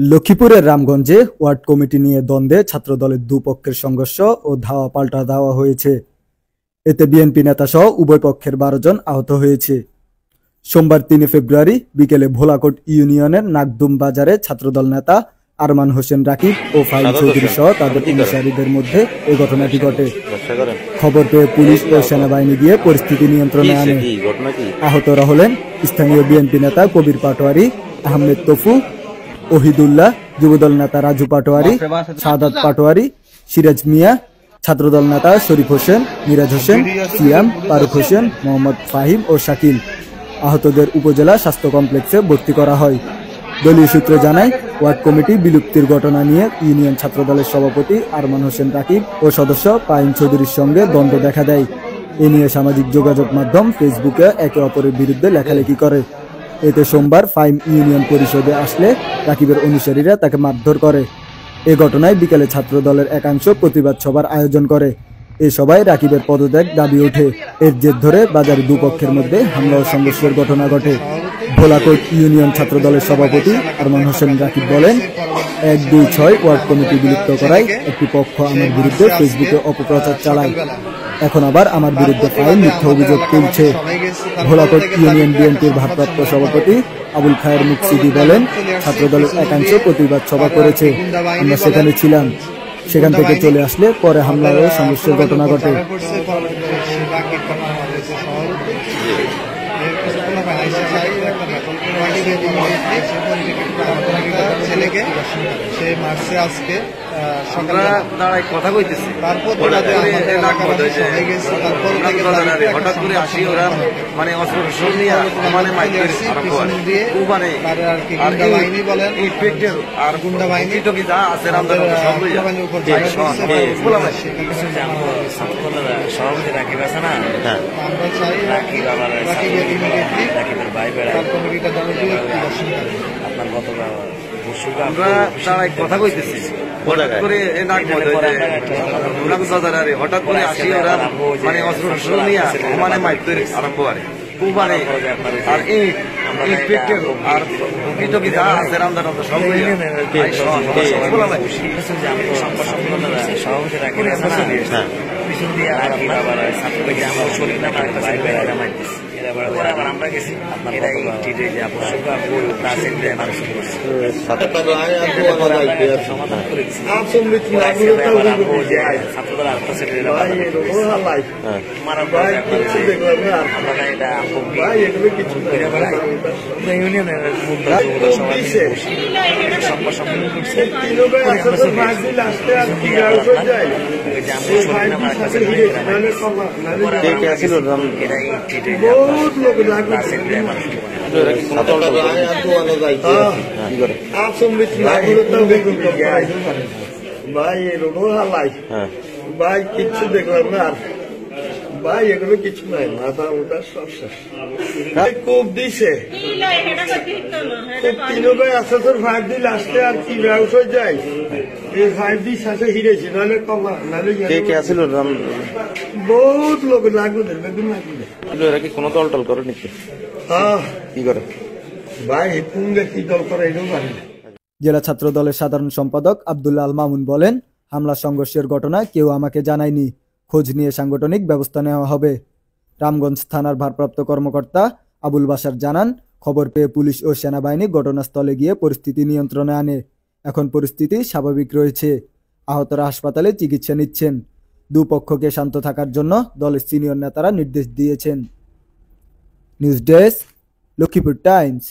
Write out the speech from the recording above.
লক্ষ্মীপুরের রামগঞ্জে word committee নিয়ে দ্বন্দ্বে ছাত্রদলের দুপক্ষের সংঘর্ষ ও ধাওয়া পাল্টা ধাওয়া হয়েছে। এতে বিএনপি নেতাসহ উভয় পক্ষের 12 জন আহত হয়েছে। সোমবার 3 ফেব্রুয়ারি বিকেলে ভোলাকোট ইউনিয়নের নাকদুম বাজারে ছাত্রদল নেতা আরমান হোসেন রাকিব ও ফাইল চৌধুরী সহ তাদের অনুসারীদের মধ্যে এই ঘটনাটি ঘটে। খবর পেয়ে পুলিশ ও সেনাবাহিনী গিয়ে পরিস্থিতি নিয়ন্ত্রণে আনে। আহতরা হলেন স্থানীয় বিএনপি নেতা কবির পাটোয়ারি, আহমেদ তফু, ওহিদুল্লাহ, যুবদল নেতা রাজু পাটোয়ারি, সাদাত পাটোয়ারি, সিরাজ মিয়া, ছাত্রদল নেতা শরীফ হোসেন, মিরাজ হোসেন, সিয়াম, ফারুক হোসেন, মোহাম্মদ ফাহিম ও শাকিল। আহতদের উপজেলা স্বাস্থ্য কমপ্লেক্সে ভর্তি করা হয়। দলীয় সূত্র জানায়, ওয়ার্ড কমিটি বিলুপ্তির ঘটনা নিয়ে ইউনিয়ন ছাত্রদলের সভাপতি আরমান হোসেন রাকিব ও সদস্য পাইন চৌধুরীর সঙ্গে দ্বন্দ্ব দেখা দেয়। এ নিয়ে সামাজিক যোগাযোগ মাধ্যম ফেসবুকে একে অপরের বিরুদ্ধে লেখালেখি করে। এতে সোমবার ফাইম ইউনিয়ন পরিষদে আসলে রাকিবের অনুসারীরা তাকে মারধর করে। এ ঘটনায় বিকেলে ছাত্রদলের একাংশ প্রতিবাদ সভার আয়োজন করে। এ সভায় রাকিবের পদত্যাগ দাবি ওঠে। এর জের ধরে বাজারে দুপক্ষের মধ্যে হামলা ও সংঘর্ষের ঘটনা ঘটে। ভোলাকোট ইউনিয়ন ছাত্রদলের সভাপতি আরমান হোসেন রাকিব বলেন, 1-2-6 ওয়ার্ড কমিটি বিলুপ্ত করায় একটি পক্ষ আমার বিরুদ্ধে ফেসবুকে অপপ্রচার চালায়, এখন আবার আমার বিরুদ্ধে ফাইল মিথ্যা অভিযোগ তুলছে। ভোলাকোট ইউনিয়ন বিএনপির ভারপ্রাপ্ত সভাপতি আবুল খায়ের মুকসিদি বলেন, ছাত্রদলের একাংশ প্রতিবাদ সভা করেছে, আমরা সেখানে ছিলাম। সেখান থেকে চলে আসলে পরে হামলা ও সংঘর্ষের ঘটনা ঘটে। ছেলেকে সে মারছে আজকে সকালে দাঁড়ায় কথা কইতেছে। তারপর হঠাৎ করে আসি ওরা মানে অস্ত্র নিয়ে মানে গুন্ডা বাহিনী বলেন আর গুন্ডা বাহিনী তো কি যা আছে সভাপতি রাকিব আছে না, আমরা চাই রাকিবের ভাই বেড়ায় আপনার গত আমরা দাঁড়ায় কথা কইতেছি। হঠাৎ করে হঠাৎ করে আসি ওরা মানে অস্ত্র নিয়ে মানে মাইক তৈরি আরম্ভ করে আর আর টুকি যা আছে রামদা সব সভাপতি রাখি পিছন দিয়ে আমরা গেছি সমাধান করেছি। ইউনিয়নের ভাই কিচ্ছু দেখলাম না ভাই, এগুলো কিছু নাই, মাথা ওটা সব শেষ। খুব দিছে তিনো ভাই আসে তোর 5 দিন আসতে আর কি ব্যবসা হয়ে যায়। এই 5 দিন শেষে হিরেছি, নাহলে কমা নাহলে বহুত লোক লাগবে এরা কি কোনো দল টল করে নাকি? হ্যাঁ, কি করে ভাই পুঙ্গে কি দল করে এটাও জানি না। জেলা ছাত্র দলের সাধারণ সম্পাদক আব্দুল্লাহ আল মামুন বলেন, হামলা সংঘর্ষের ঘটনা কেউ আমাকে জানায়নি, খোঁজ নিয়ে সাংগঠনিক ব্যবস্থা নেওয়া হবে। রামগঞ্জ থানার ভারপ্রাপ্ত কর্মকর্তা আবুল বাশার জানান, খবর পেয়ে পুলিশ ও সেনাবাহিনী ঘটনাস্থলে গিয়ে পরিস্থিতি নিয়ন্ত্রণে আনে। এখন পরিস্থিতি স্বাভাবিক রয়েছে। আহতরা হাসপাতালে চিকিৎসা নিচ্ছেন। দুপক্ষকে শান্ত থাকার জন্য দলের সিনিয়র নেতারা নির্দেশ দিয়েছেন। News desk, Lakshmipur Times.